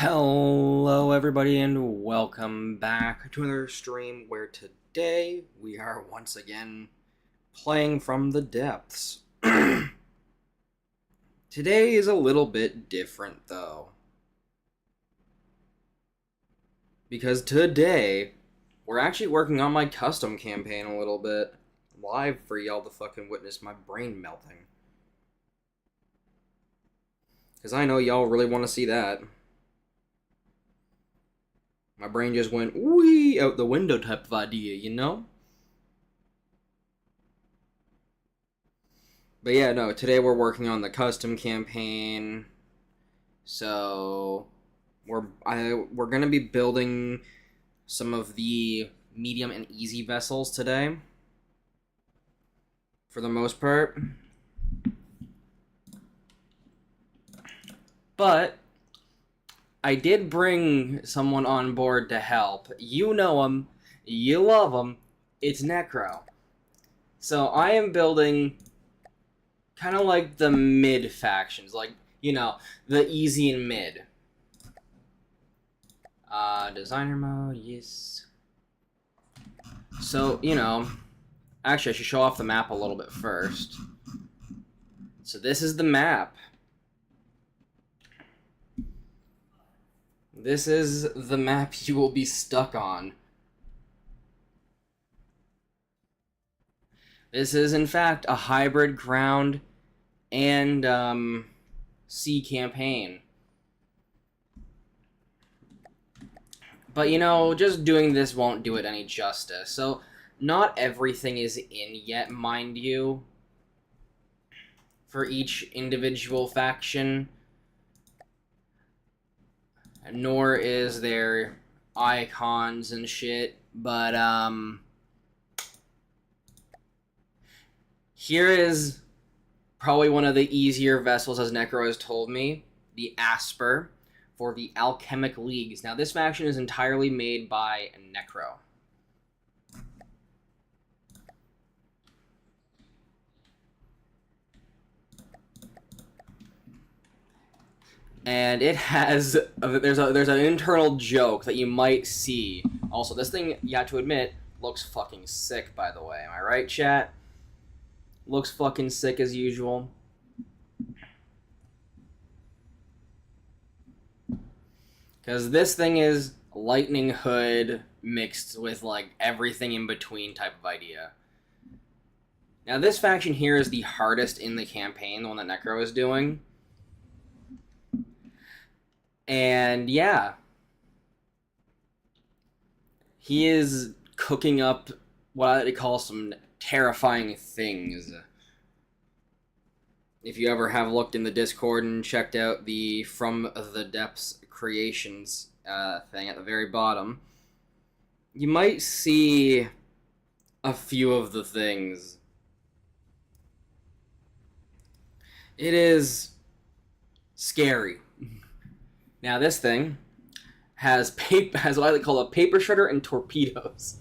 Hello everybody and welcome back to another stream where today we are once again playing from the depths. Today is a little bit different though, because today we're actually working on my custom campaign a little bit live for y'all to fucking witness my brain melting, because I know y'all really want to see that. My brain just went wee out the window type of idea, you know? But yeah, no, today we're working on the custom campaign. So we're gonna be building some of the medium and easy vessels today. For the most part. But I did bring someone on board to help. You know him. You love him. It's Necro. So I am building kind of like the mid factions. Like, you know, the easy and mid. Designer mode, yes. So, you know, actually I should show off the map a little bit first. So this is the map. This is the map you will be stuck on. This is, in fact, a hybrid ground and sea campaign. But, you know, just doing this won't do it any justice. So, not everything is in yet, mind you, for each individual faction. Nor is there icons and shit, but here is probably one of the easier vessels, as Necro has told me, the Asper for the Alchemic Leagues. Now this faction is entirely made by Necro. And it has, there's an internal joke that you might see. Also, this thing, you have to admit, looks fucking sick, by the way. Am I right, chat? Looks fucking sick as usual. Because this thing is Lightning Hood mixed with, like, everything in between type of idea. Now, this faction here is the hardest in the campaign, the one that Necro is doing. And yeah, he is cooking up what I call some terrifying things. If you ever have looked in the Discord and checked out the From the Depths Creations thing at the very bottom, you might see a few of the things. It is scary. Now this thing has what I call a paper shredder and torpedoes.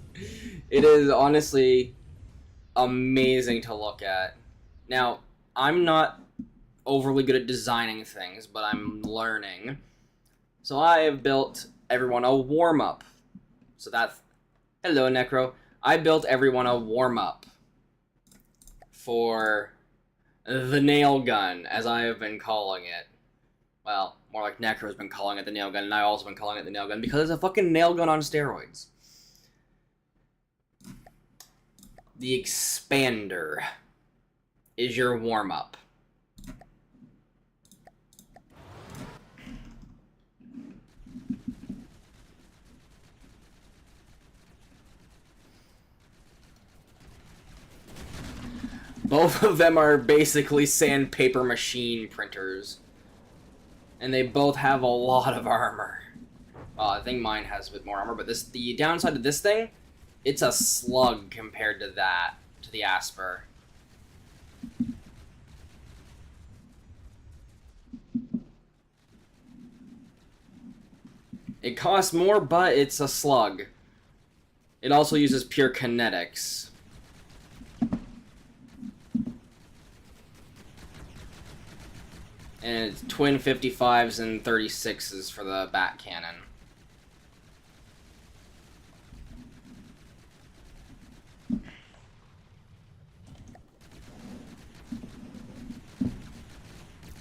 It is honestly amazing to look at. Now, I'm not overly good at designing things, but I'm learning. So I have built everyone a warm-up. So that's... Hello, Necro. I built everyone a warm-up for the nail gun, as I have been calling it. Well, more like Necro's been calling it the nail gun, and I've also been calling it the nail gun, because it's a fucking nail gun on steroids. The Expander is your warm-up. Both of them are basically sandpaper machine printers. And they both have a lot of armor. I think mine has a bit more armor, but the downside of this thing, it's a slug compared to that, to the Asper. It costs more, but it's a slug. It also uses pure kinetics. And it's twin 55s and 36s for the bat cannon.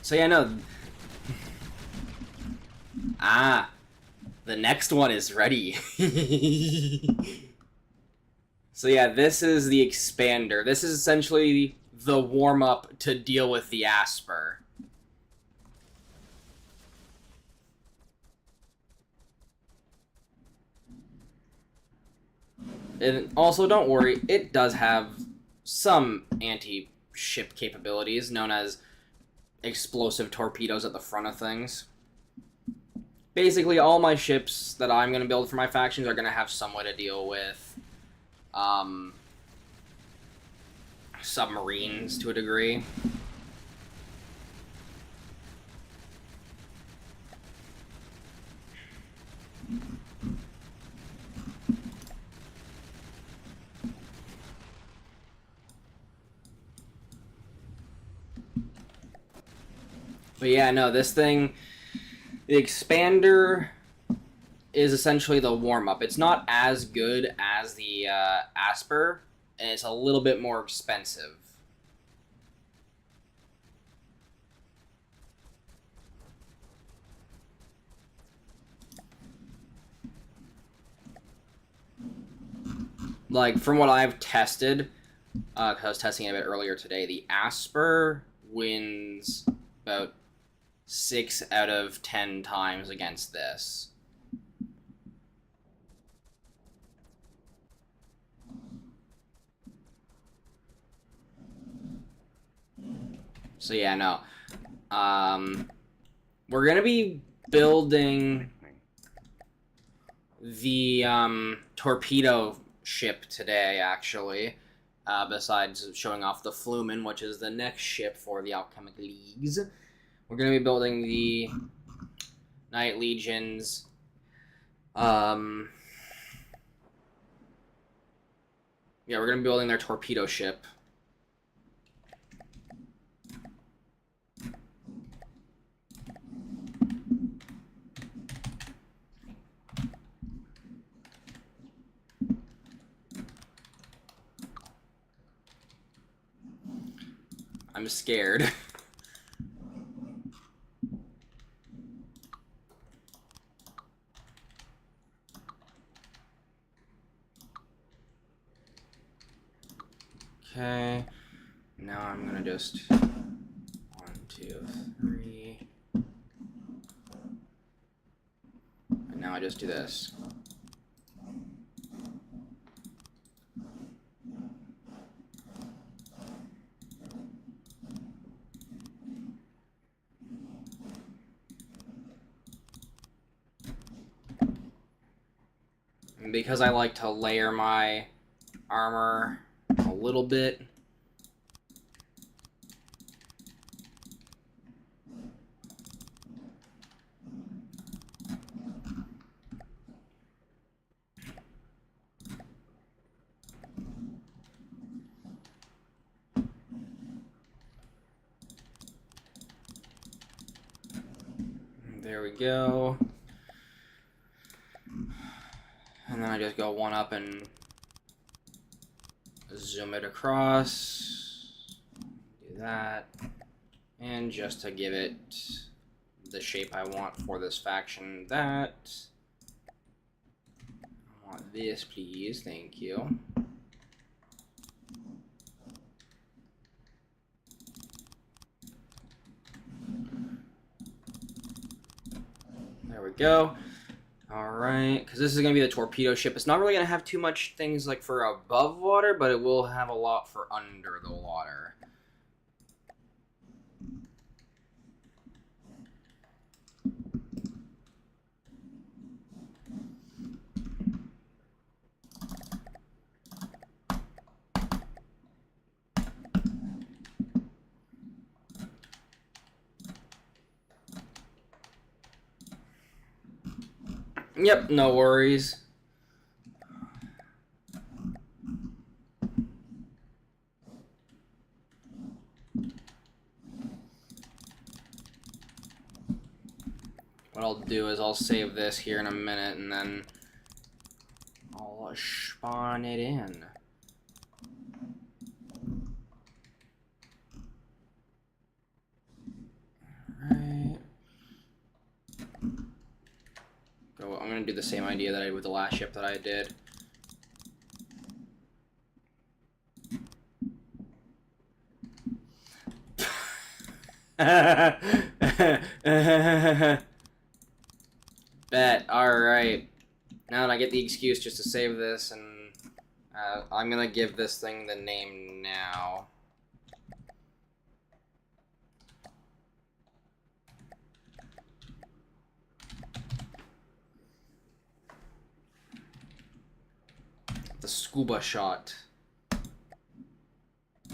So yeah, no. The next one is ready. So yeah, this is the expander. This is essentially the warm-up to deal with the Asper. And also, don't worry, it does have some anti-ship capabilities, known as explosive torpedoes at the front of things. Basically, all my ships that I'm going to build for my factions are going to have some way to deal with submarines to a degree. But yeah, no, this thing, the expander is essentially the warm-up. It's not as good as the Asper, and it's a little bit more expensive. Like, from what I've tested, because I was testing it a bit earlier today, the Asper wins about 6 out of 10 times against this. So yeah, no. We're gonna be building the torpedo ship today, actually. Besides showing off the Flumen, which is the next ship for the Alchemic Leagues. We're going to be building the Night Legions. Yeah, we're going to be building their torpedo ship. I'm scared. Okay. Now I'm gonna just 1, 2, 3. And now I just do this. And because I like to layer my armor a little bit, there we go. And then I just go one up and zoom it across. Do that. And just to give it the shape I want for this faction, that. I want this, please. Thank you. There we go. Alright, because this is going to be the torpedo ship. It's not really going to have too much things like for above water, but it will have a lot for under the water. Yep, no worries. what I'll do is I'll save this here in a minute, and then I'll spawn it in. Alright. So I'm gonna do the same idea that I did with the last ship that I did. Bet. Alright. Now that I get the excuse just to save this, and I'm gonna give this thing the name now. The scuba shot.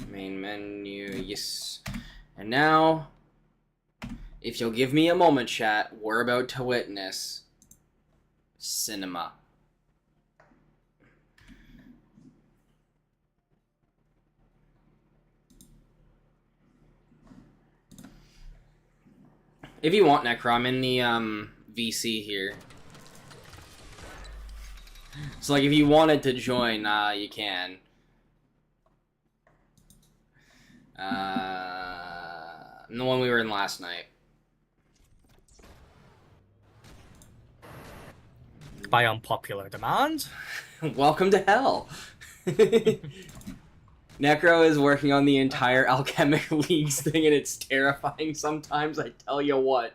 Main menu, yes. And now, if you'll give me a moment, chat, we're about to witness cinema. If you want, Necro, I'm in the VC here. So, like, if you wanted to join, you can. The one we were in last night. By unpopular demand. Welcome to hell. Necro is working on the entire Alchemic Leagues thing, and it's terrifying sometimes, I tell you what.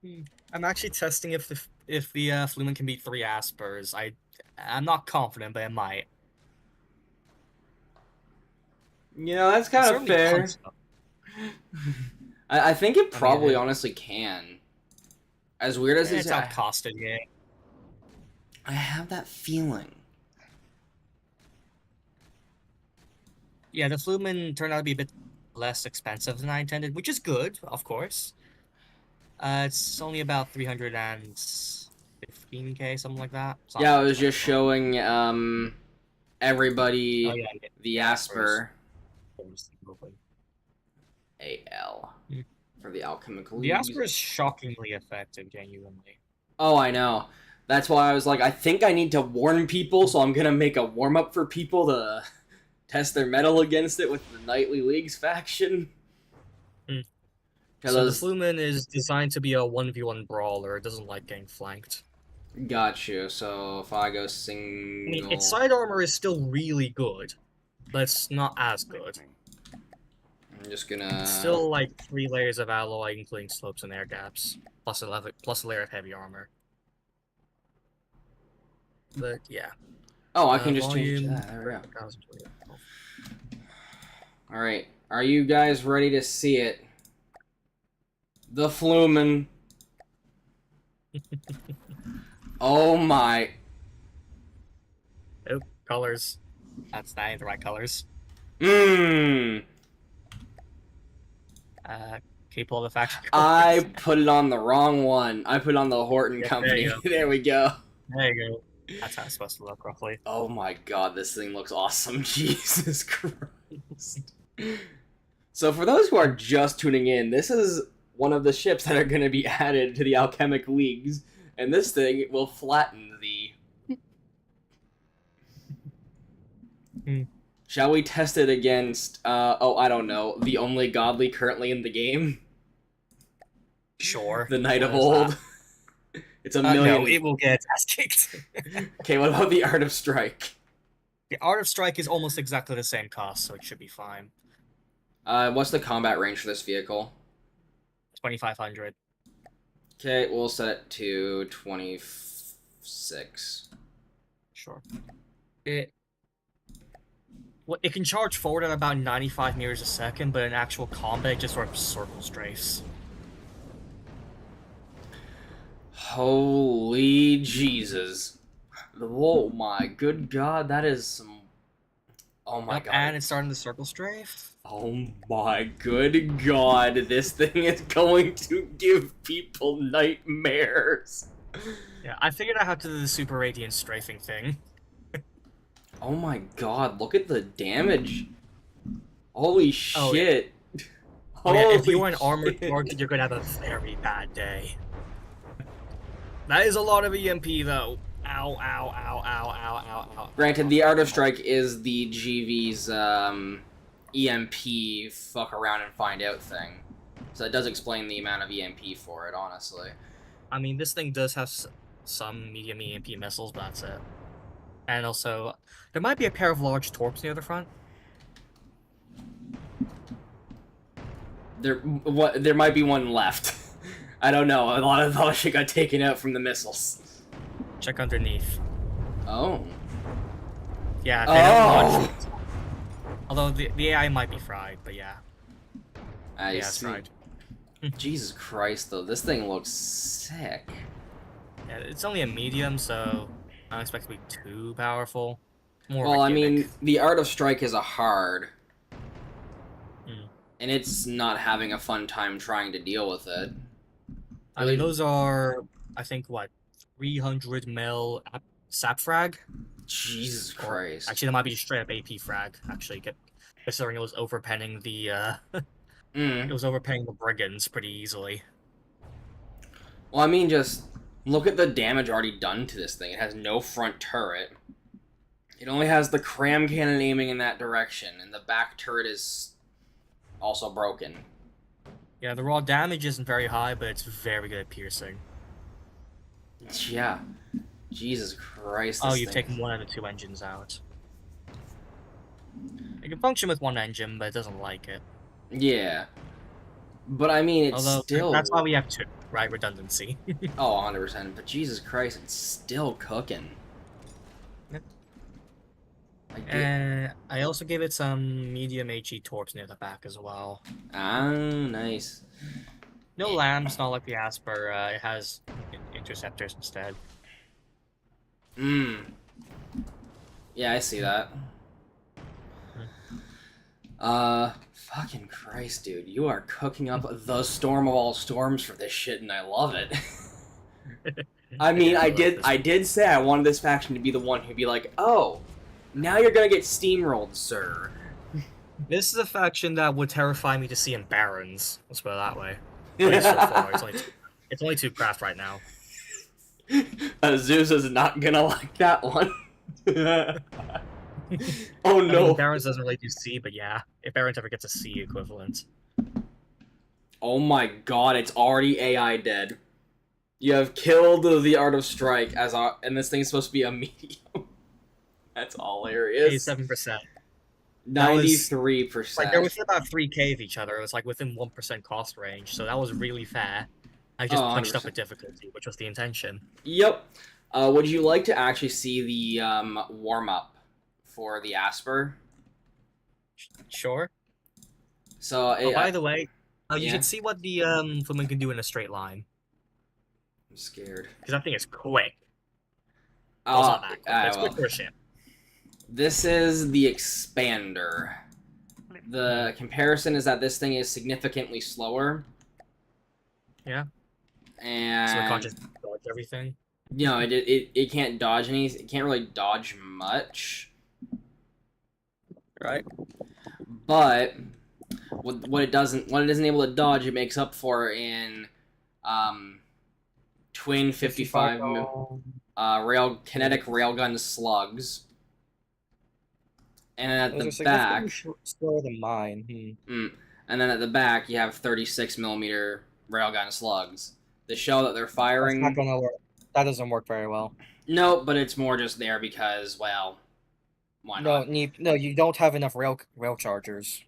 I'm actually testing if the Flumen can beat 3 Aspers. I'm not confident, but it might. You know, that's kind of fair. I think it probably honestly can. As weird as it's outcosted, yeah. I have that feeling. Yeah, the Flumen turned out to be a bit less expensive than I intended, which is good, of course. It's only about 315k, something like that. Yeah, I was just showing everybody the Asper. AL for the Alchemical The Asper is shockingly effective, genuinely. Oh, I know. That's why I was like, I think I need to warn people, so I'm gonna make a warm-up for people to test their mettle against it with the Nightly Leagues faction. So the Flumen is designed to be a 1v1 brawler. It doesn't like getting flanked. Got you. So if I go single... I mean, its side armor is still really good, but it's not as good. I'm just gonna... It's still like 3 layers of alloy, including slopes and air gaps, plus a layer of heavy armor. But yeah. Oh, I can just change that. There we go. Alright. Are you guys ready to see it? The Flumen. Oh my. Oh, colors. That's not the right colors. Mmm. Can you pull the faction colors? I put it on the wrong one. I put it on the Horton Company. There we go. There you go. That's how it's supposed to look, roughly. Oh my god, this thing looks awesome. Jesus Christ. So for those who are just tuning in, this is one of the ships that are going to be added to the Alchemic Leagues, and this thing will flatten the... Shall we test it against, I don't know, the only godly currently in the game? Sure. The Knight of Old. It's a million... No, it will get its ass kicked. Okay, what about the Art of Strike? The Art of Strike is almost exactly the same cost, so it should be fine. What's the combat range for this vehicle? 2,500. Okay, we'll set it to 26. Sure. It can charge forward at about 95 meters a second, but in actual combat, it just sort of circle strafes. Holy Jesus. Oh my good god, that is some... Oh my god. And it's starting to circle strafe. Oh my good god, this thing is going to give people nightmares. Yeah, I figured out how to do the super radiant strafing thing. Oh my god, look at the damage. Holy shit. Oh yeah, if Holy you're an armored shit. target, you're gonna have a very bad day. That is a lot of EMP though. Ow, ow, ow, ow, ow, ow, ow. Granted, the Art of Strike is the GV's EMP fuck around and find out thing. So it does explain the amount of EMP for it, honestly. I mean, this thing does have some medium EMP missiles, but that's it. And also, there might be a pair of large torps near the front. There might be one left. I don't know. A lot of shit got taken out from the missiles. Check underneath. Oh. Yeah, they don't Oh. launch. Although the AI might be fried, but yeah. I Yeah, it's see. fried. Jesus Christ, though. This thing looks sick. Yeah, it's only a medium, so I don't expect it to be too powerful. More of Well, a I mean, gimmick. the Art of Strike is a hard. Mm. And it's not having a fun time trying to deal with it. I mean, those are, I think, what, 300 mil sap frag? Jesus Or, Christ. actually, that might be just straight up AP frag, actually, considering it was overpenning the, it was overpaying the brigands pretty easily. Well, I mean, just look at the damage already done to this thing. It has no front turret. It only has the cram cannon aiming in that direction, and the back turret is also broken. Yeah, the raw damage isn't very high, but it's very good at piercing. Yeah. Jesus Christ. Oh, this you've thing taken one of the two engines out. It can function with one engine, but it doesn't like it. Yeah. But I mean, it's Although, still... that's why we have two, right? Redundancy. Oh, 100%. But Jesus Christ, it's still cooking. Yep. I I also gave it some medium HE torps near the back as well. Ah, nice. No lambs, not like the Asper. It has interceptors instead. Yeah, I see that. Fucking Christ, dude. You are cooking up the storm of all storms for this shit, and I love it. I mean, I did say I wanted this faction to be the one who'd be like, oh, now you're gonna get steamrolled, sir. This is a faction that would terrify me to see in Barons. Let's put it that way. At least so far. It's only two craft right now. Zeus is not gonna like that one. Oh I no. mean, Barons doesn't really do C, but yeah, if Barons ever gets a C equivalent. Oh my god, it's already AI dead. You have killed the Art of Strike and this thing's supposed to be a medium. That's hilarious. 87%. 93%. Like, they're within about 3k of each other. It was like within 1% cost range, so that was really fair. I just punched up 100%. a difficulty, which was the intention. Yep. Would you like to actually see the warm-up for the Asper? Sure. So, By the way, you yeah. should see what the Flumen can do in a straight line. I'm scared. Because that thing is quick. Oh, It's not that quick, but it's quick for a ship. This is the Expander. The comparison is that this thing is significantly slower. Yeah. And So it can't just dodge everything. You know, it can't dodge anything. It can't really dodge much. Right. But what it isn't able to dodge, it makes up for in twin 55 kinetic railgun slugs. And then at the back, slower than mine. And then at the back, you have 36 millimeter railgun slugs. The shell that they're firing. That's not gonna work. That doesn't work very well. No, but it's more just there because, well, why not? No, you don't have enough rail chargers.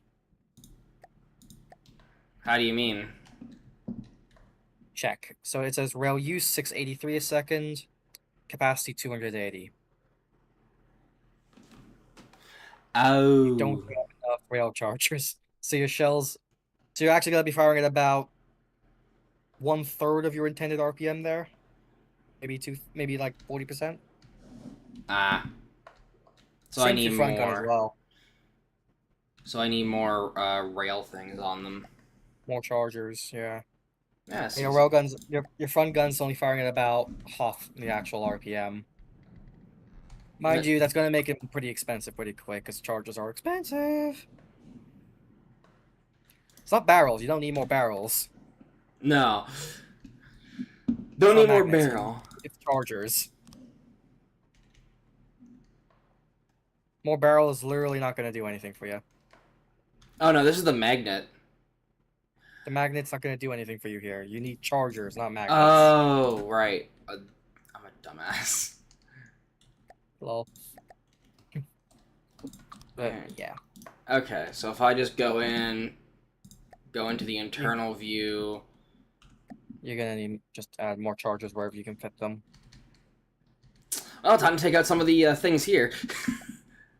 How do you mean? Check. So it says rail use 683 a second, capacity 280. Oh. You don't have enough rail chargers. So your shells. So you're actually gonna be firing at about 1/3 of your intended RPM there. Maybe like 40%. Ah. So Same I need for front gun as more. well. So I need more rail things on them. More chargers, yeah. Yeah. Your rail guns, your front gun's only firing at about half the actual RPM. Mind you, that's gonna make it pretty expensive pretty quick because chargers are expensive. It's not barrels. You don't need more barrels. No. It's Don't not need more magnets. barrel. It's chargers. More barrel is literally not going to do anything for you. Oh no, this is the magnet. The magnet's not going to do anything for you here. You need chargers, not magnets. Oh, right. I'm a dumbass. Lol. But Alright. yeah. Okay, so if I just go into the internal view. You're going to need just add more chargers wherever you can fit them. Oh, time to take out some of the things here.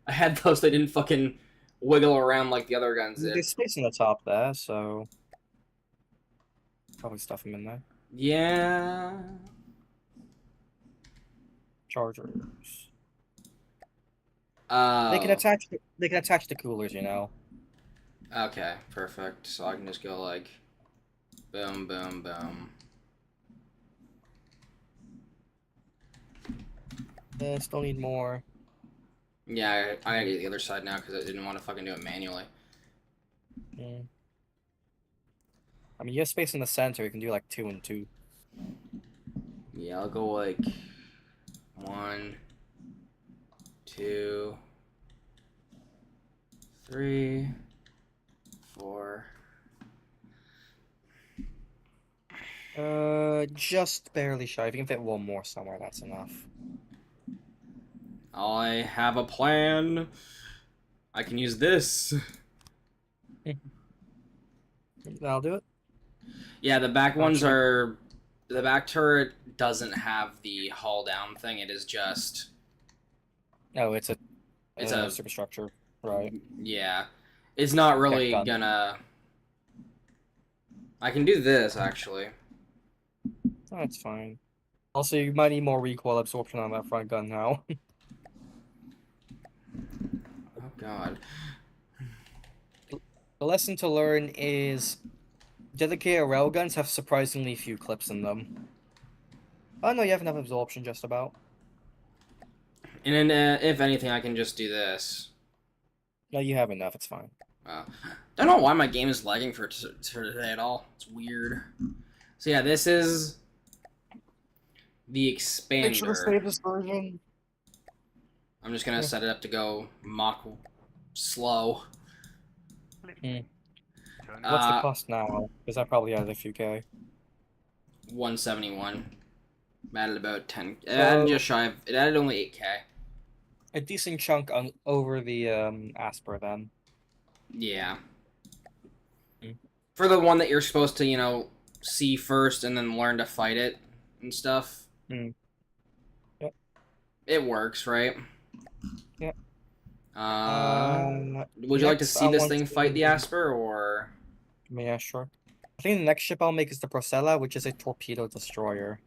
I had those that didn't fucking wiggle around like the other guns did. There's space on the top there, so probably stuff them in there. Yeah. Chargers. Oh. They can attach. They can attach to coolers, you know. Okay, perfect. So I can just go like, boom, boom, boom. Still need more. Yeah, I gotta get the other side now because I didn't want to fucking do it manually. Mm. I mean, you have space in the center. You can do like 2 and 2. Yeah, I'll go like 1, 2, 3, 4. Just barely shy. If you can fit one more somewhere, that's enough. I have a plan. I can use this. That'll do it. Yeah, the back ones Actually- are. The back turret doesn't have the hull down thing. It is just. Oh, it's a a superstructure, right? Yeah, it's not really gun. gonna. I can do this actually. That's fine. Also, you might need more recoil absorption on that front gun now. Oh god. The lesson to learn is dedicated railguns have surprisingly few clips in them. Oh no, you have enough absorption just about. And then, if anything, I can just do this. No, you have enough. It's fine. Don't know why my game is lagging for today at all. It's weird. So yeah, this is the Make sure to expander. save this version. I'm just gonna set it up to go mock slow. What's the cost now? Because I probably added a few K. 171. Added about 10. It So- added just shy of. It added only 8K. A decent chunk over the Asper then. Yeah. Mm. For the one that you're supposed to, see first and then learn to fight it and stuff. Mm. Yep. It works, right? Yep. Would you like to next see I this want thing to- fight the Asper, or? Yeah, sure. I think the next ship I'll make is the Procella, which is a torpedo destroyer.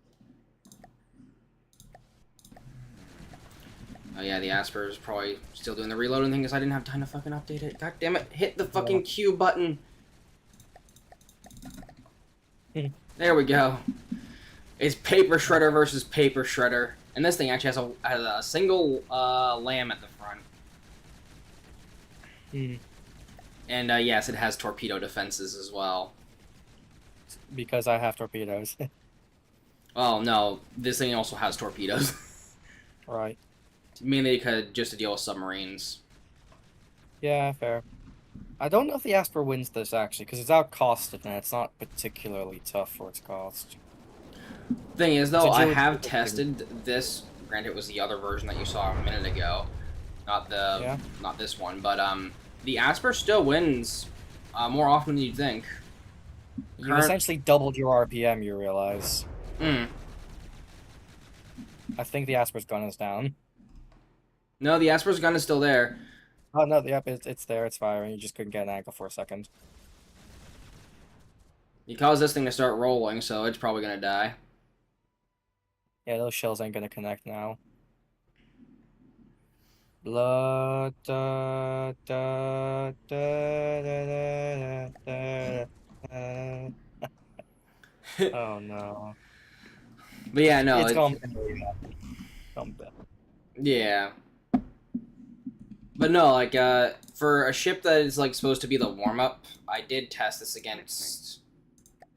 Oh yeah, the Asper is probably still doing the reloading thing because I didn't have time to fucking update it. God damn it! Hit the fucking Q button. There we go. It's paper shredder versus paper shredder, and this thing actually has a single lamb at the front. Hmm. And yes, it has torpedo defenses as well. Because I have torpedoes. Oh no, this thing also has torpedoes. Right. Mainly just to deal with submarines. Yeah, fair. I don't know if the Asper wins this, actually, because it's outcosted and it's not particularly tough for its cost. Thing is, though, So I Joe- have tested this. Granted, it was the other version that you saw a minute ago, not this one. But the Asper still wins more often than you'd think. You essentially doubled your RPM, you realize. Mm. I think the Asper's gun is down. No, the Asper's gun is still there. Oh, no, yep, it's there, it's firing. You just couldn't get an angle for a second. You caused this thing to start rolling, so it's probably gonna die. Yeah, those shells ain't gonna connect now. Blood, da, da, da, da, da, da, da. Oh no. But yeah, no, It's gone. yeah. But no, like for a ship that is like supposed to be the warm up, I did test this against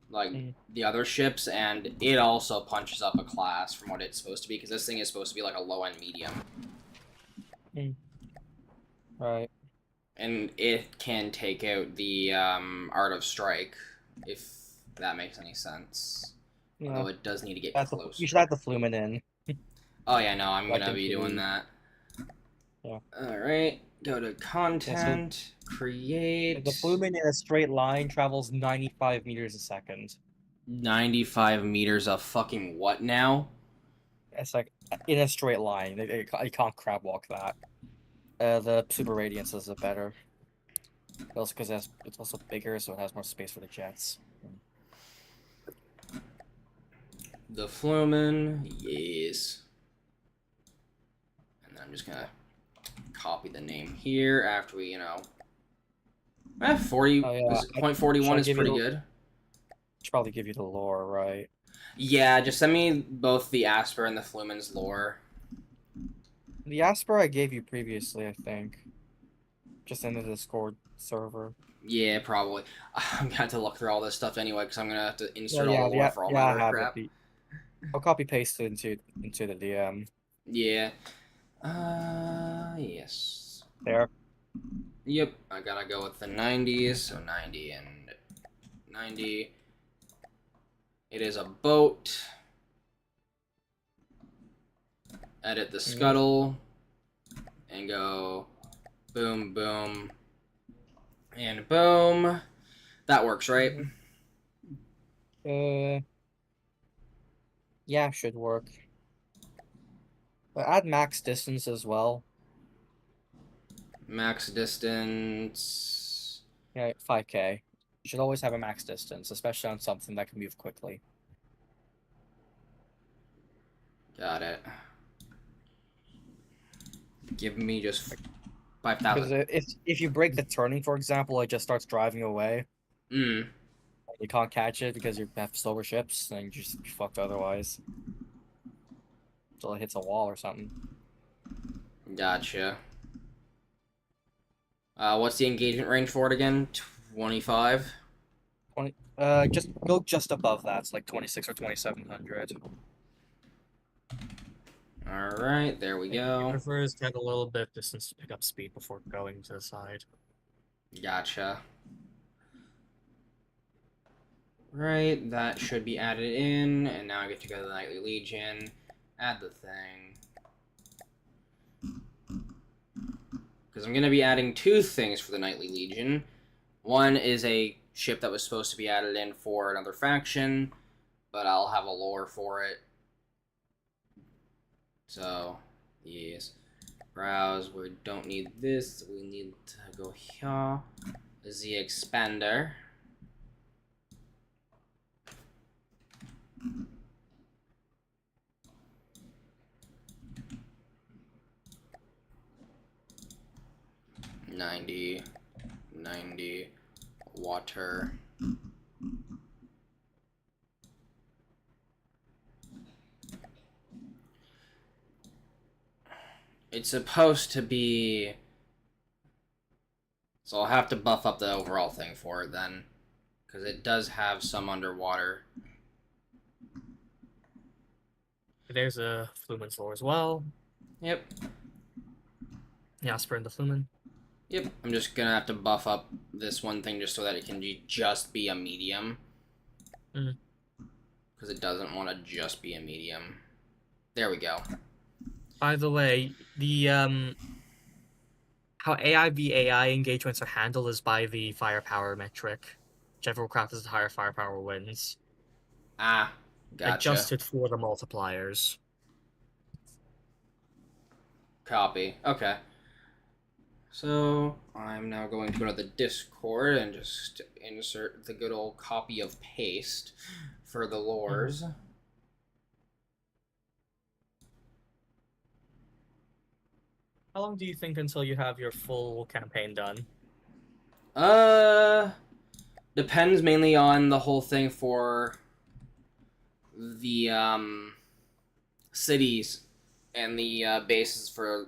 like Mm. the other ships, and it also punches up a class from what it's supposed to be because this thing is supposed to be like a low end medium, Mm. Right. and it can take out the Art of Strike if that makes any sense. Yeah. Although it does need to get You closer. should add the Flumen in. Oh yeah, no, I'm Like gonna be into doing the that. yeah. All right, go to Yeah. So content, the create. Flumen in a straight line travels 95 meters a second. 95 meters of fucking what now? It's like in a straight line. You can't crab walk that. The Super Radiance is a better. Also, because it's also bigger, so it has more space for the jets. The Flumen, yes. And then I'm just gonna copy the name here after we, 40, Oh yeah, point should 41 I is give you pretty the? good. Should probably give you the lore, right? Yeah, just send me both the Asper and the Flumen's lore. The Asper I gave you previously, I think. Just in the Discord server. Yeah, probably. I'm gonna have to look through all this stuff anyway because I'm gonna have to Well, insert all yeah, the lore for all my I other have it. crap. I'll copy paste it into the DM. Yeah. Yes. There. Yep, I gotta go with the 90s, so 90 and 90. It is a boat. Edit the Mhm. scuttle. And go boom, boom, and boom. That works, right? Uh, yeah, should work. But add max distance as well. Max distance. Yeah, 5K. You should always have a max distance, especially on something that can move quickly. Got it. Give me just Because 5,000. if you break the turning, for example, it just starts driving away. Mm, You can't catch it because you have slower ships, and you just be fucked otherwise. Until it hits a wall or something. gotcha. What's the engagement range for it again? 25? 20. Just go just above that. It's like 26 or 2700. Alright, there we He go. prefers to have a little bit of distance to pick up speed before going to the side. Gotcha. Right, that should be added in, and now I get to go to the Nightly Legion, add the thing. Because I'm going to be adding two things for the Nightly Legion. One is a ship that was supposed to be added in for another faction, but I'll have a lore for it. So, yes. Browse, we don't need this, we need to go here. The expander. $90, $90, water. It's supposed to be... So I'll have to buff up the overall thing for it then. Because it does have some underwater. There's a Flumen Soul as well. Yep. The Asper and the Flumen. Yep. I'm just going to have to buff up this one thing just so that it can just be a medium. Because it doesn't want to just be a medium. There we go. By the way, the how AI v AI engagements are handled is by the firepower metric. Whichever craft has the higher firepower wins. Ah, gotcha. Adjusted for the multipliers. Copy. Okay. So I'm now going to go to the Discord and just insert the good old copy of paste for the lores. How long do you think until you have your full campaign done? Depends mainly on the whole thing for the cities and the bases for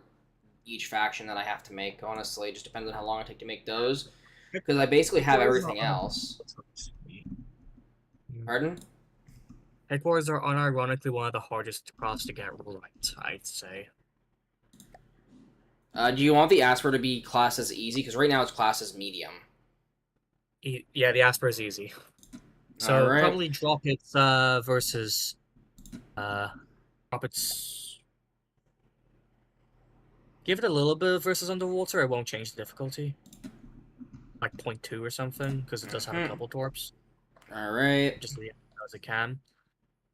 each faction that I have to make. Honestly, it just depends on how long I take to make those, because I basically have everything else. Pardon? Headquarters are unironically one of the hardest crops to get right, I'd say. Do you want the Asper to be classed as easy? Because right now it's classed as medium. Yeah, the Asper is easy. All So right. probably drop its versus drop its. Give it a little bit of versus underwater. It won't change the difficulty. Like 0.2 or something, because it does have a couple torps. All right. Just as it can.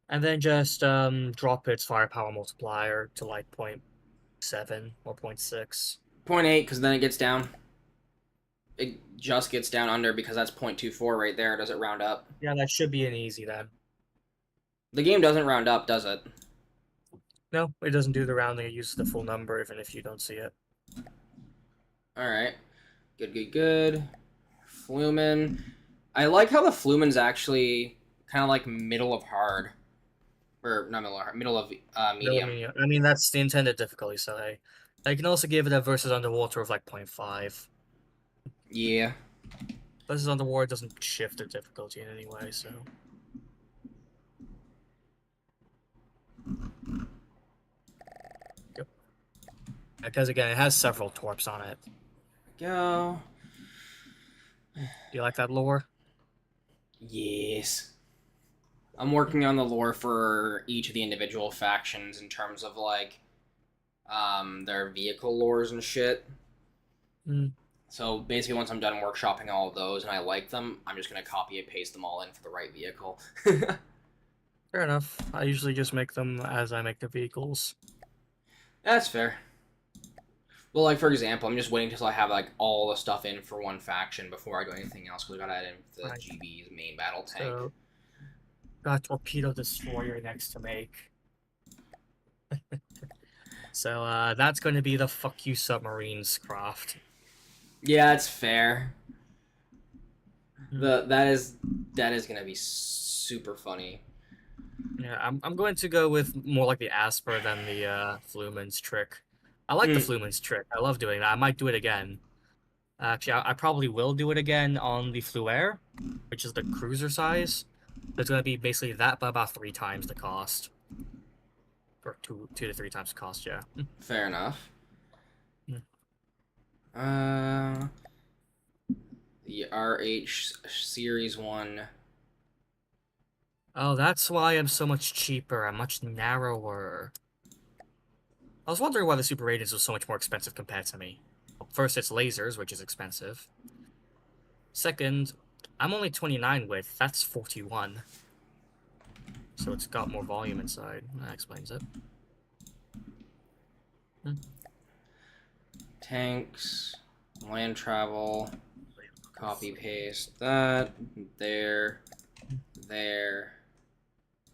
And then just drop its firepower multiplier to like 0.7 or 0.6. 0.8, because then it gets down. It just gets down under because that's 0.24 right there. Does it round up? Yeah, that should be an easy then. The game doesn't round up, does it? No, it doesn't do the rounding. It uses the full number even if you don't see it. All right. Good, good, good. Flumen. I like how the Flumen's actually kind of like middle of hard. Or not middle of hard, middle of medium. No, I mean, that's the intended difficulty, so hey. I can also give it a versus underwater of like 0.5. Yeah. Versus underwater doesn't shift the difficulty in any way, so. Yep. Because again, it has several torps on it. Go. Do you like that lore? Yes. I'm working on the lore for each of the individual factions in terms of like their vehicle lores and shit. Mm. So basically, once I'm done workshopping all of those and I like them, I'm just gonna copy and paste them all in for the right vehicle. Fair enough. I usually just make them as I make the vehicles. That's fair. Well, like for example, I'm just waiting until I have like all the stuff in for one faction before I do anything else because I gotta add in the Right. GB's main battle tank. So, got torpedo destroyer next to make. So that's going to be the fuck you submarines craft. Yeah, it's fair. That is gonna be super funny. Yeah, I'm going to go with more like the Asper than the Flumen's trick. I like the Flumen's trick. I love doing that. I might do it again. Actually, I probably will do it again on the Fluair, which is the cruiser size. It's going to be basically that, but about 3 times the cost. Or 2 to 3 times the cost, yeah. Fair enough. Hmm. The RH Series 1. Oh, that's why I'm so much cheaper. I'm much narrower. I was wondering why the Super Radiance was so much more expensive compared to me. First, it's lasers, which is expensive. Second, I'm only 29 width. That's 41. So it's got more volume inside. That explains it. Tanks, land travel, copy paste that, there.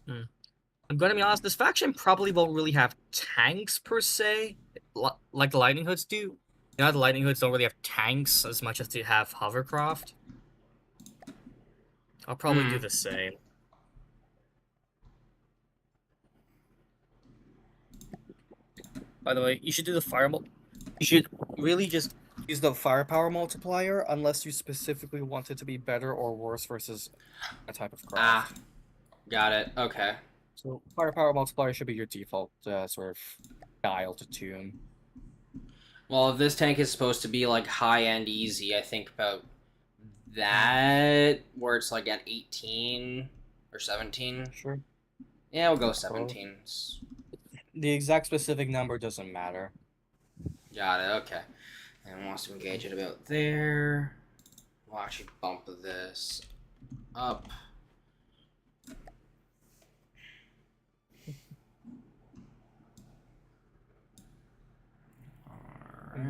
I'm going to be honest, this faction probably won't really have tanks per se, like the Lightning Hoods do. You know, the Lightning Hoods don't really have tanks as much as they have hovercraft. I'll probably do the same. By the way, you should do the fire. You should really just use the firepower multiplier unless you specifically want it to be better or worse versus a type of craft. Got it. Okay. So firepower multiplier should be your default sort of dial to tune. Well, if this tank is supposed to be like high-end easy, I think about that, where it's like at 18 or 17. Sure. Yeah, we'll go 17. The exact specific number doesn't matter. Got it, okay. And wants to engage it about there. We'll actually bump this up.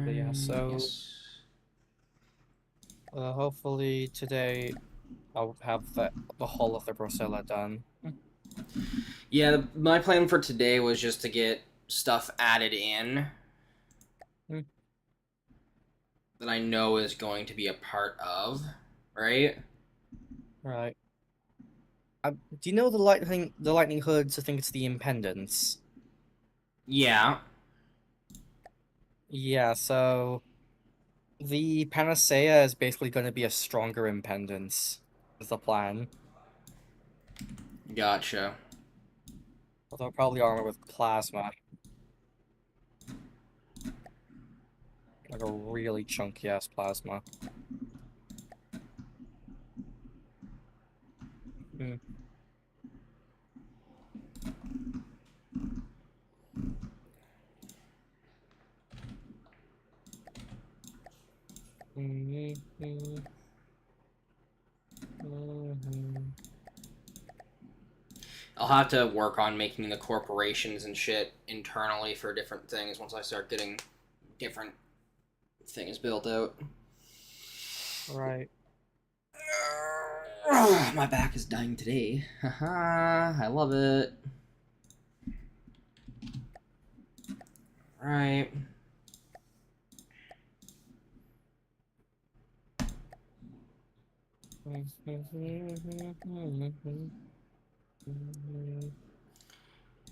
But yeah, so hopefully today I'll have the whole of the Brosella done. Yeah, my plan for today was just to get stuff added in that I know is going to be a part of, right? Right. Do you know the lightning hoods? I think it's the impedance. Yeah. Yeah, so the Panacea is basically going to be a stronger impedance, is the plan. Gotcha. Although probably armor with plasma, like a really chunky ass plasma. Hmm. Mhm, mhm. I'll have to work on making the corporations and shit internally for different things once I start getting different things built out. Right. My back is dying today. Haha, I love it. Right.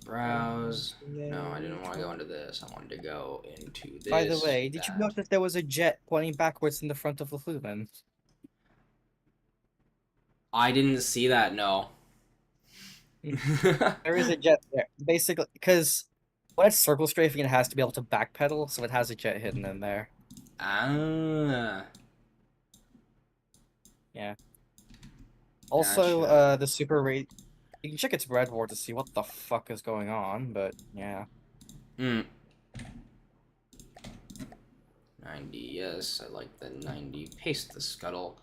Browse. No, I didn't want to go into this. I wanted to go into By the this, way, did you that. notice there was a jet pointing backwards in the front of the Flumen? I didn't see that, no. There is a jet there. Basically, because when it's circle strafing, it has to be able to backpedal, so it has a jet hidden in there. Ah, Yeah. Also, gotcha. the super rate. You can check its red ward to see what the fuck is going on, but yeah. Hmm. 90, yes, I like the 90. Paste the scuttle.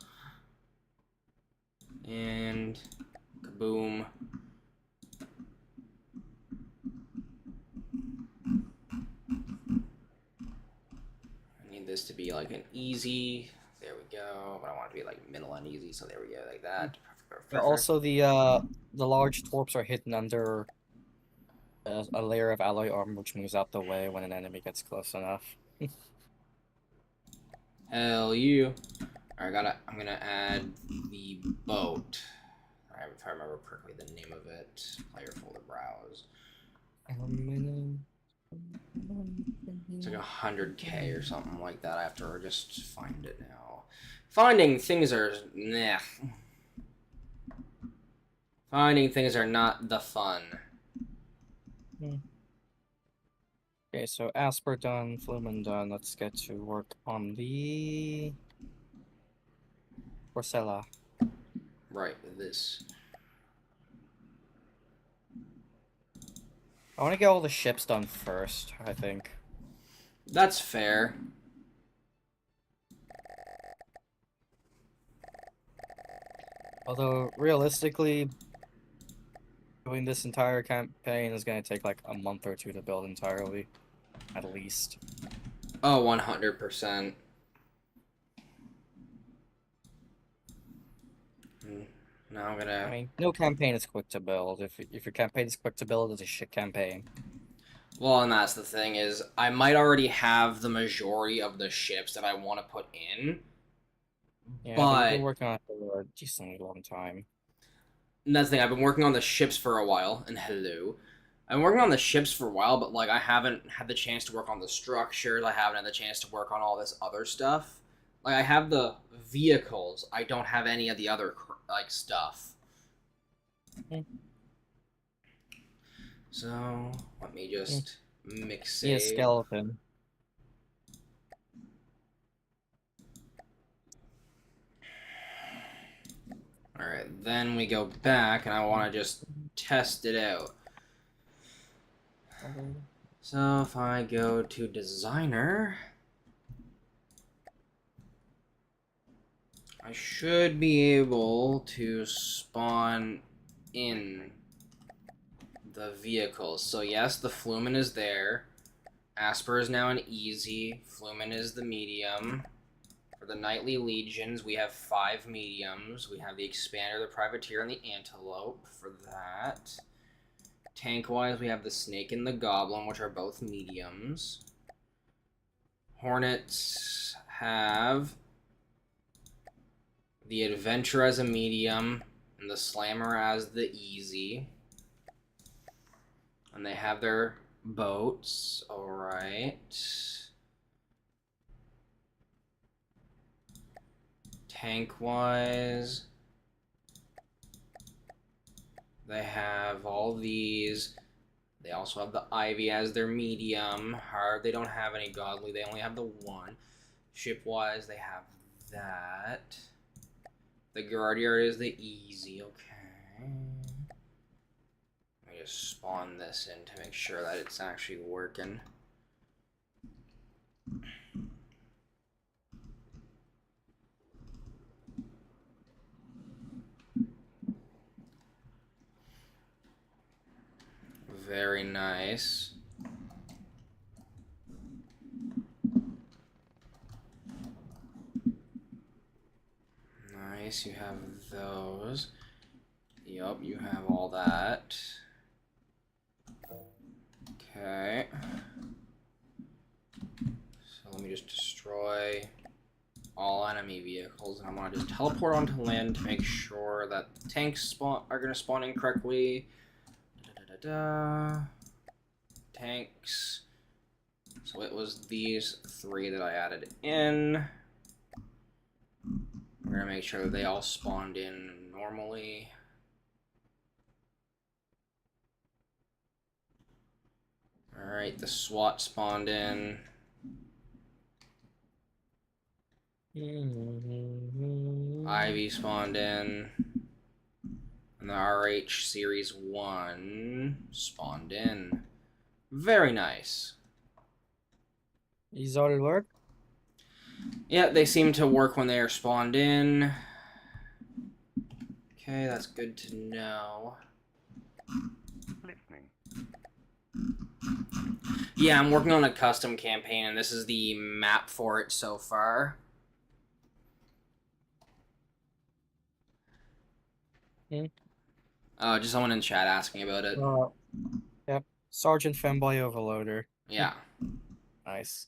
And kaboom. I need this to be like an easy. There we go. But I want it to be like middle and easy, so there we go, like that. Perfect. Yeah, Perfect. also, the large torps are hidden under a layer of alloy armor, which moves out the way when an enemy gets close enough. Hell you. Alright, I'm gonna add the boat. Alright, if I remember correctly the name of it. Player folder browse. It's like 100k or something like that. I have to just find it now. Finding things are nah. Finding things are not the fun. Okay, so Asper done, Flumen done. Let's get to work on the Porcella. Right, this. I want to get all the ships done first, I think. That's fair. Although, realistically, doing this entire campaign is going to take like a month or two to build entirely, at least. Oh, 100%. Now I'm I gonna. mean, no campaign is quick to build. If your campaign is quick to build, it's a shit campaign. Well, and that's the thing is, I might already have the majority of the ships that I want to put in, Yeah, but you've been but working on it for a decently long time. and that's the thing. I've been working on the ships for a while, and hello, I'm working on the ships for a while, but like I haven't had the chance to work on the structures. I haven't had the chance to work on all this other stuff. Like I have the vehicles, I don't have any of the other like stuff. Mm, So let me mm. just mix Need a save. skeleton. Alright, then we go back and I want to just test it out. So if I go to designer, I should be able to spawn in the vehicles. So yes, the Flumen is there. Asper is now an easy. Flumen is the medium. For the Knightly Legions, we have 5 mediums. We have the Expander, the Privateer, and the Antelope for that. Tank-wise, we have the Snake and the Goblin, which are both mediums. Hornets have the Adventure as a medium and the Slammer as the easy. And they have their boats. Alright. Tank-wise, they have all these. They also have the Ivy as their medium. Hard, they don't have any godly. They only have the one. Ship-wise, they have that. The Guardiard is the easy. Okay. Let me just spawn this in to make sure that it's actually working. Very nice. Nice, you have those. Yup, you have all that. Okay. So let me just destroy all enemy vehicles, and I'm gonna just teleport onto land to make sure that the tanks are gonna spawn in correctly. Tanks. So it was these 3 that I added in. We're gonna make sure that they all spawned in normally. Alright, the SWAT spawned in. Ivy spawned in. And the RH Series 1 spawned in. Very nice. These all work? Yeah, they seem to work when they are spawned in. Okay, that's good to know. Yeah, I'm working on a custom campaign, and this is the map for it so far. Just someone in chat asking about it. Yep. Sergeant Femboy Overloader. Yeah. Nice.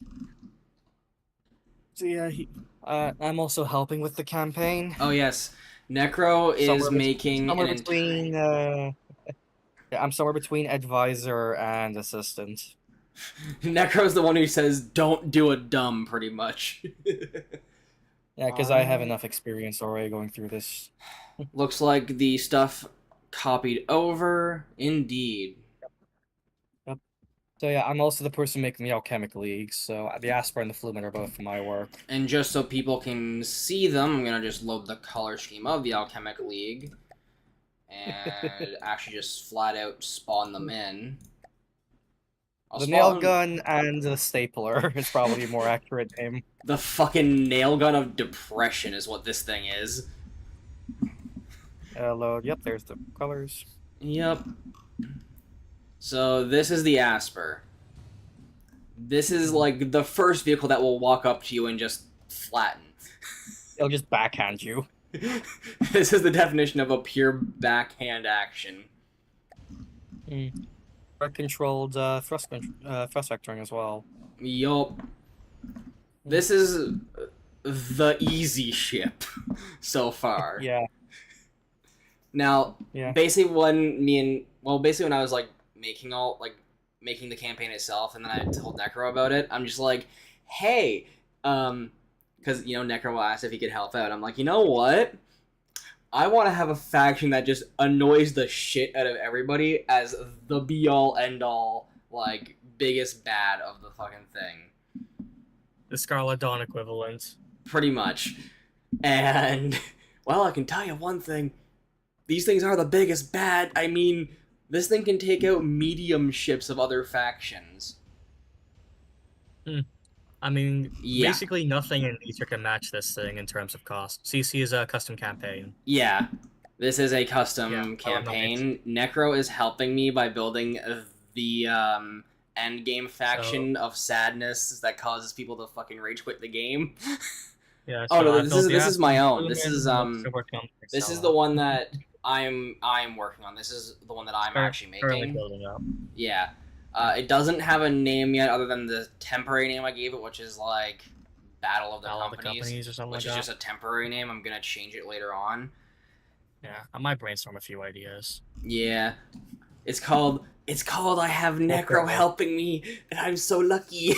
So yeah, I'm also helping with the campaign. Oh yes, Necro is making somewhere between. Yeah, I'm somewhere between advisor and assistant. Necro's the one who says, "Don't do a dumb," pretty much. Yeah, because I have enough experience already going through this. Looks like the stuff copied over. Indeed. Yep. So yeah, I'm also the person making the Alchemic League, so the Asper and the Flumen are both my work. And just so people can see them, I'm gonna just load the color scheme of the Alchemic League. And actually just flat out spawn them in. The nail gun and the stapler is probably a more accurate name. The fucking nail gun of depression is what this thing is. Load. Yep, there's the colors. Yep. So this is the Asper. This is like the first vehicle that will walk up to you and just flatten. It'll just backhand you. This is the definition of a pure backhand action. Controlled thrust vectoring as well. Yup. This is the easy ship so far. Yeah. Now, yeah. basically when I was like making the campaign itself, and then I told Necro about it, I'm just like, hey, because Necro asked if he could help out. I'm like, you know what? I want to have a faction that just annoys the shit out of everybody as the be-all, end-all, like, biggest bad of the fucking thing. The Scarlet Dawn equivalent. Pretty much. And, well, I can tell you one thing. These things are the biggest bad. I mean, this thing can take out medium ships of other factions. I mean, basically nothing in Ether can match this thing in terms of cost. CC is a custom campaign. Yeah, this is a custom campaign. Necro is helping me by building the endgame faction of sadness that causes people to fucking rage quit the game. Yeah. So no, this is my own. This is the one that I'm working on. This is the one that I'm actually making. Building up. Yeah. It doesn't have a name yet other than the temporary name I gave it, which is like Battle of the Companies or something which is just a temporary name. I'm gonna change it later on. Yeah, I might brainstorm a few ideas. Yeah. It's called I Have Necro Helping Me, and I'm so lucky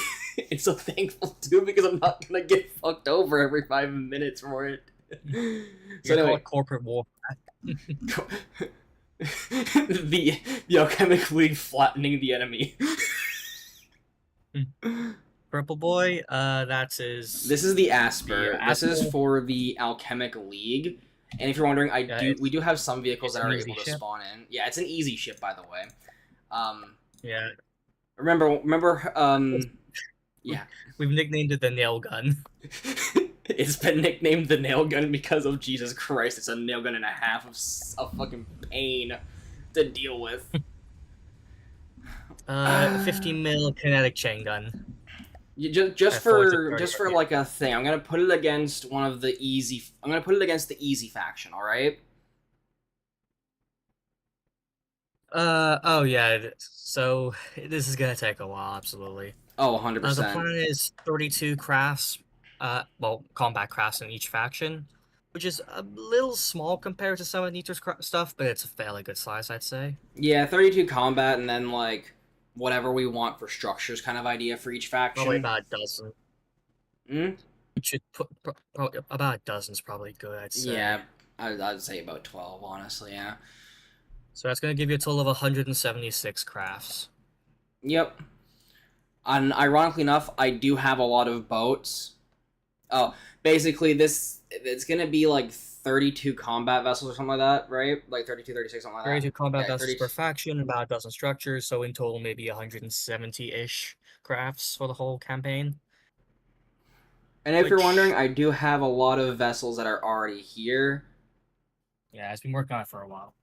and so thankful too, because I'm not gonna get fucked over every 5 minutes for it. So You call anyway, it corporate war. the Alchemic League flattening the enemy. Purple boy, that's his. This is the Asper. The This is Asper. for the Alchemic League. And if you're wondering, Yeah, we do have some vehicles it's that an are easy able to ship. spawn in. Yeah, it's an easy ship, by the way. Yeah. Remember, yeah. We've nicknamed it the nail gun. It's been nicknamed the nail gun because of Jesus Christ. It's a nail gun and a half of fucking pain to deal with. 50 mil kinetic chain gun. Just At for like a thing, I'm gonna put it against one of the easy. I'm gonna put it against the easy faction. All right. Oh yeah. So this is gonna take a while, absolutely. Oh, The 100%. plan is 32 crafts. Well, combat crafts in each faction, which is a little small compared to some of Nito's stuff, but it's a fairly good size, I'd say. Yeah, 32 combat, and then like whatever we want for structures, kind of idea for each faction. Probably about a dozen. Hmm? We should put about a dozen's probably good, I'd say. Yeah, I'd say about 12, honestly. Yeah. So that's gonna give you a total of 176 crafts. Yep. And ironically enough, I do have a lot of boats. Oh, basically it's gonna be like 32 combat vessels or something like that, right? Like 32, 36, something like that. 32 combat Yeah, vessels 30 per faction, about a dozen structures, so in total maybe 170-ish crafts for the whole campaign. And if you're which- wondering, I do have a lot of vessels that are already here. Yeah, I've been working on it for a while.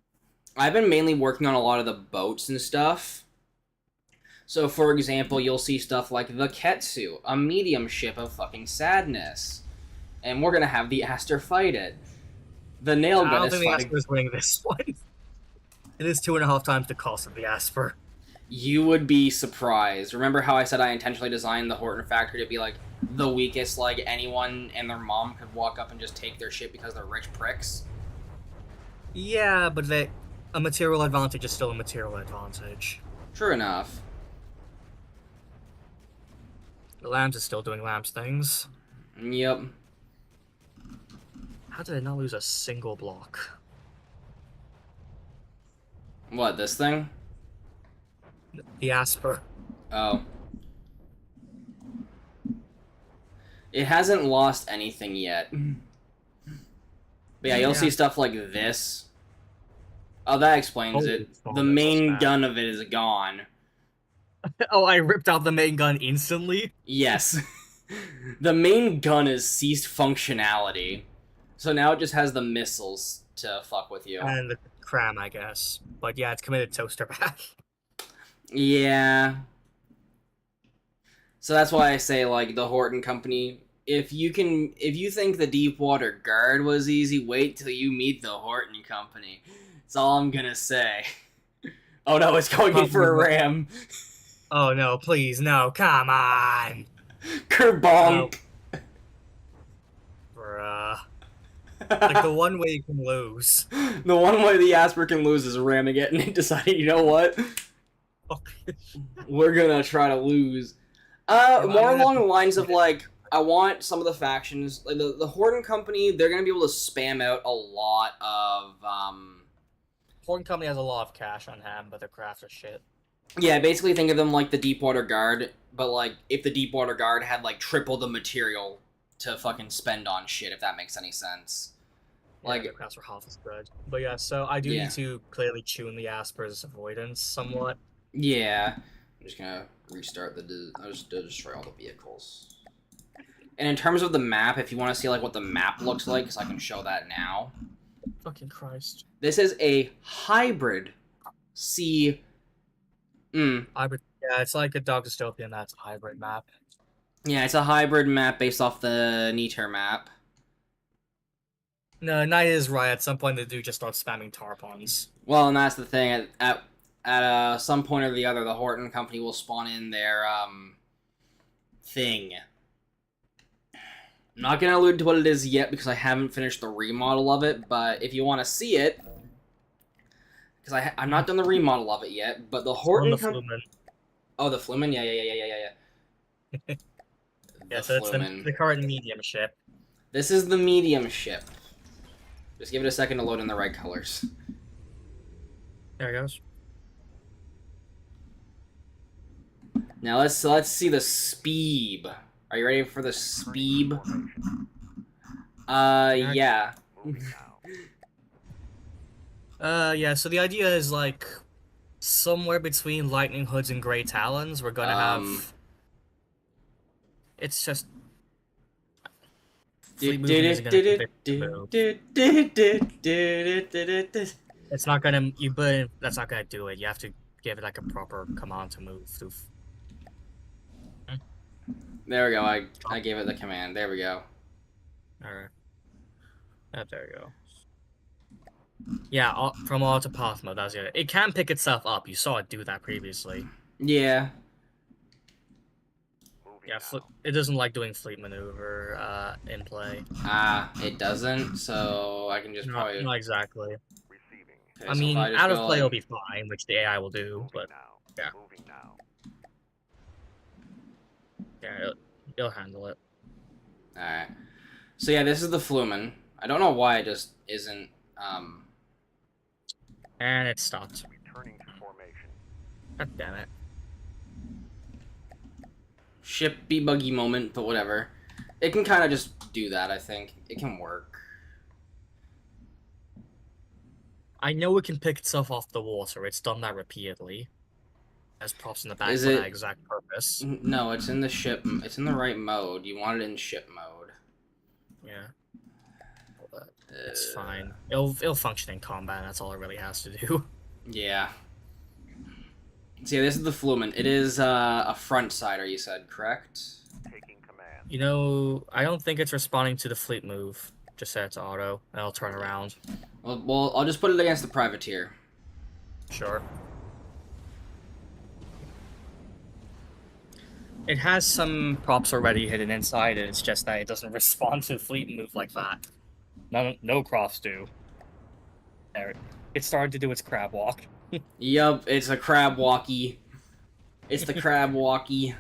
I've been mainly working on a lot of the boats and stuff. So, for example, you'll see stuff like the Ketsu, a medium ship of fucking sadness. And we're gonna have the Aster fight it. The nail I gun don't is think the fighting... Asper is winning this one. It is 2.5 times the cost of the Asper. You would be surprised. Remember how I said I intentionally designed the Horton factory to be, like, the weakest, like, anyone and their mom could walk up and just take their shit because they're rich pricks? Yeah, but a material advantage is still a material advantage. True enough. The Lambs is still doing Lambs things. Yep. How did I not lose a single block? What, this thing? The Asper. Oh. It hasn't lost anything yet. But yeah, you'll see stuff like this. Oh, that explains Holy it. fuck, The that's main bad. gun of it is gone. Oh, I ripped out the main gun instantly? Yes. The main gun has ceased functionality. So now it just has the missiles to fuck with you. And the cram, I guess. But yeah, it's committed toaster back. Yeah. So that's why I say, like, the Horton Company, if you think the Deepwater Guard was easy, wait till you meet the Horton Company. That's all I'm gonna say. Oh no, it's going in for a ram. Oh no, please, no, come on! Kerbonk! Bruh. Like, the one way you can lose. The one way the Asper can lose is ramming it and deciding, you know what? Fuck. We're gonna try to lose. More along the lines of, like, I want some of the factions, like the Horton Company, they're gonna be able to spam out a lot of, Horton Company has a lot of cash on hand, but their crafts are shit. yeah, basically think of them like the Deepwater Guard, but, like, if the Deepwater Guard had, like, triple the material to fucking spend on shit, if that makes any sense. Like, their crafts were half as good. But yeah, so I do need to clearly tune the Asper's avoidance somewhat. yeah. I'm just gonna restart I'll just destroy all the vehicles. And in terms of the map, if you want to see, like, what the map looks like, because I can show that now. Fucking Christ. This is a hybrid Hybrid. Yeah, it's like a Dog Dystopian that's a hybrid map. Yeah, it's a hybrid map based off the Neater map. No, Knight is right. At some point, they do just start spamming tarpons. Well, and that's the thing. At some point or the other, the Horton Company will spawn in their thing. I'm not gonna allude to what it is yet because I haven't finished the remodel of it. But if you want to see it, because I'm not done the remodel of it yet. But the Horton Company. Oh, the Flumen. Yeah. Yeah, so it's the current medium ship. This is the medium ship. Just give it a second to load in the right colors. There it goes. Now let's see the speeb. Are you ready for the speeb? Yeah. Yeah, so the idea is like somewhere between Lightning Hoods and Grey Talons, we're gonna have. It's just. Fleet movement isn't gonna convict the move. It's not gonna. That's not gonna do it. You have to give it like a proper command to move. There we go. I gave it the command. There we go. Alright. There you go. Yeah, from auto path mode, that's it. It can pick itself up. You saw it do that previously. Yeah. Yeah, it doesn't like doing fleet maneuver in play. It doesn't, so I can just probably... Not exactly. Okay, I so mean, I out of play like... will be fine, which the AI will do, but yeah. Yeah, it'll handle it. Alright. So yeah, this is the Flumen. I don't know why it just isn't, And it stopped. God damn it. Shippy buggy moment, but whatever. It can kind of just do that, I think. It can work. I know it can pick itself off the water. It's done that repeatedly. As props in the back Is for it... that exact purpose. No, it's in the ship. It's in the right mode. You want it in ship mode. Yeah. It's fine. It'll function in combat. That's all it really has to do. Yeah. So yeah, this is the Flumen. It is a front sider, you said, correct? You know, I don't think it's responding to the fleet move. Just set it to auto, and I'll turn around. Well, I'll just put it against the privateer. Sure. It has some props already hidden inside it. It's just that it doesn't respond to fleet move like that. No crofts do. There, it started to do its crab walk. Yup, it's a crab walkie. It's the crab walkie.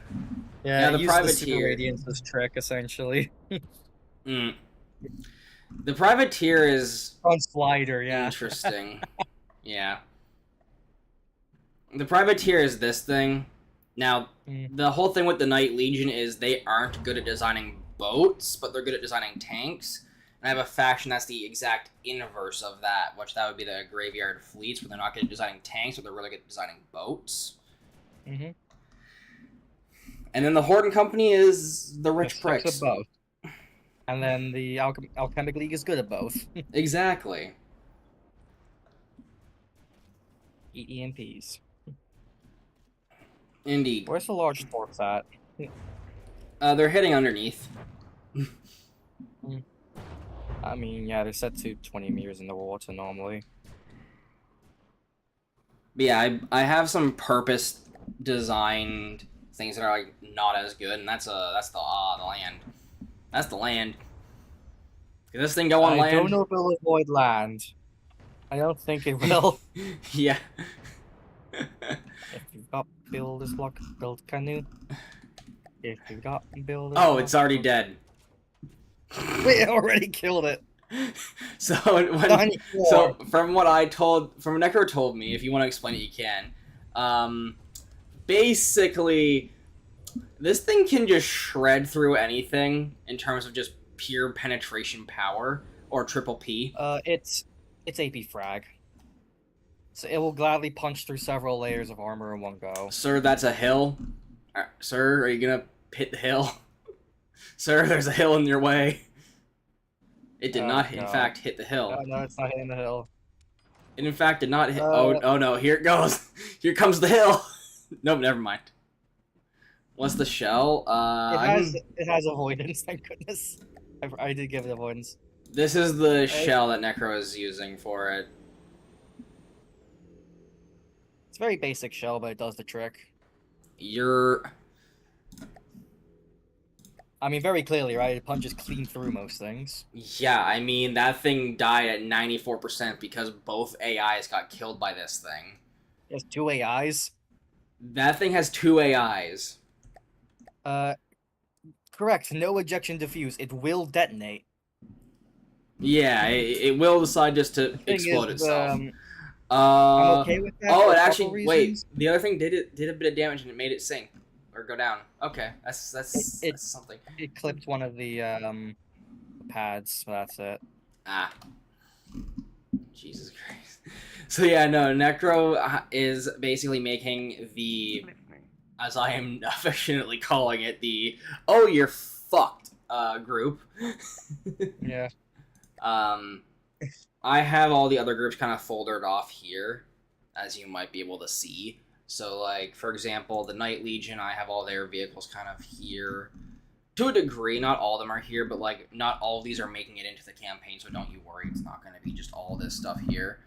Yeah, the privateer. Radiance's trick essentially. The privateer is on slider, yeah. Interesting. Yeah. The privateer is this thing. Now, the whole thing with the Knight Legion is they aren't good at designing boats, but they're good at designing tanks. And I have a faction that's the exact inverse of that, which that would be the Graveyard Fleets, where they're not good at designing tanks, but they're really good at designing boats. Mm-hmm. And then the Horde Company is the rich pricks. Both. And then the Alchemic League is good at both. Exactly. Eat EMPs. Indeed. Where's the large sports at? They're hitting underneath. I mean, yeah, they're set to 20 meters in the water normally. But yeah, I have some purpose designed things that are like not as good, and that's the land. That's the land. Can this thing go on land? I don't know if it'll avoid land. I don't think it will. Yeah. If you've got builder's block, build canoe. If you've got builder's Oh, it's already dead. We already killed it. So from what Necro told me, if you want to explain it, you can. Basically, this thing can just shred through anything in terms of just pure penetration power, or triple P. It's AP frag. So it will gladly punch through several layers of armor in one go. Sir, that's a hill. Sir, are you gonna hit the hill? Sir, there's a hill in your way. It did not, in fact, hit the hill. No, it's not hitting the hill. It, in fact, did not hit... Oh, no, here it goes. Here comes the hill. Nope, never mind. What's the shell? It has avoidance, thank goodness. I did give it avoidance. This is the shell that Necro is using for it. It's a very basic shell, but it does the trick. I mean, very clearly, right? It punches clean through most things. Yeah, I mean, that thing died at 94% because both AIs got killed by this thing. It has 2 AIs? That thing has 2 AIs. Correct. No ejection diffuse. It will detonate. Yeah, it will decide just to The thing explode is, itself. I'm okay with that Oh, for it a couple actually wait. reasons. The other thing did a bit of damage and it made it sink or go down. Okay, that's It something. it clipped one of the pads, so that's it. Ah, Jesus Christ. So yeah, no, Necro is basically making the, as I am affectionately calling it, the "oh you're fucked" group. Yeah. I have all the other groups kind of folded off here, as you might be able to see. So, like, for example, the Night Legion, I have all their vehicles kind of here. To a degree, not all of them are here, but, like, not all of these are making it into the campaign, so don't you worry, it's not going to be just all this stuff here.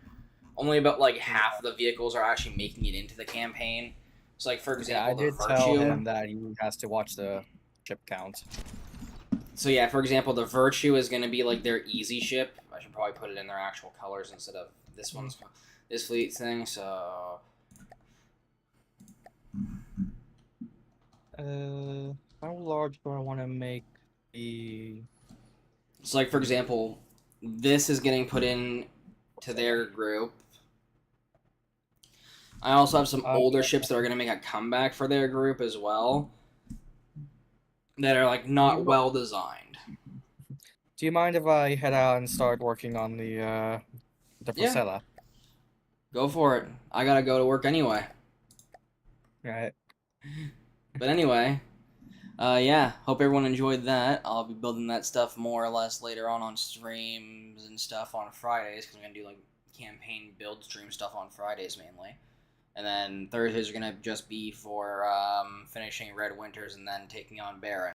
Only about, like, half of the vehicles are actually making it into the campaign. So, like, for Yeah, I example, the did tell Virtue. him that he has to watch the ship count. So yeah, for example, the Virtue is going to be like their easy ship. I should probably put it in their actual colors instead of this one's this fleet thing. So How large do I want to make the? so like for example, this is getting put in to their group. I also have some older ships that are going to make a comeback for their group as well. That are like not well designed. Do you mind if I head out and start working on the Yeah. Priscilla? Go for it. I gotta go to work anyway. Right. But anyway, yeah, hope everyone enjoyed that. I'll be building that stuff more or less later on streams and stuff on Fridays, because I'm going to do, like, campaign build stream stuff on Fridays mainly. And then Thursdays are going to just be for finishing Red Winters and then taking on Baron.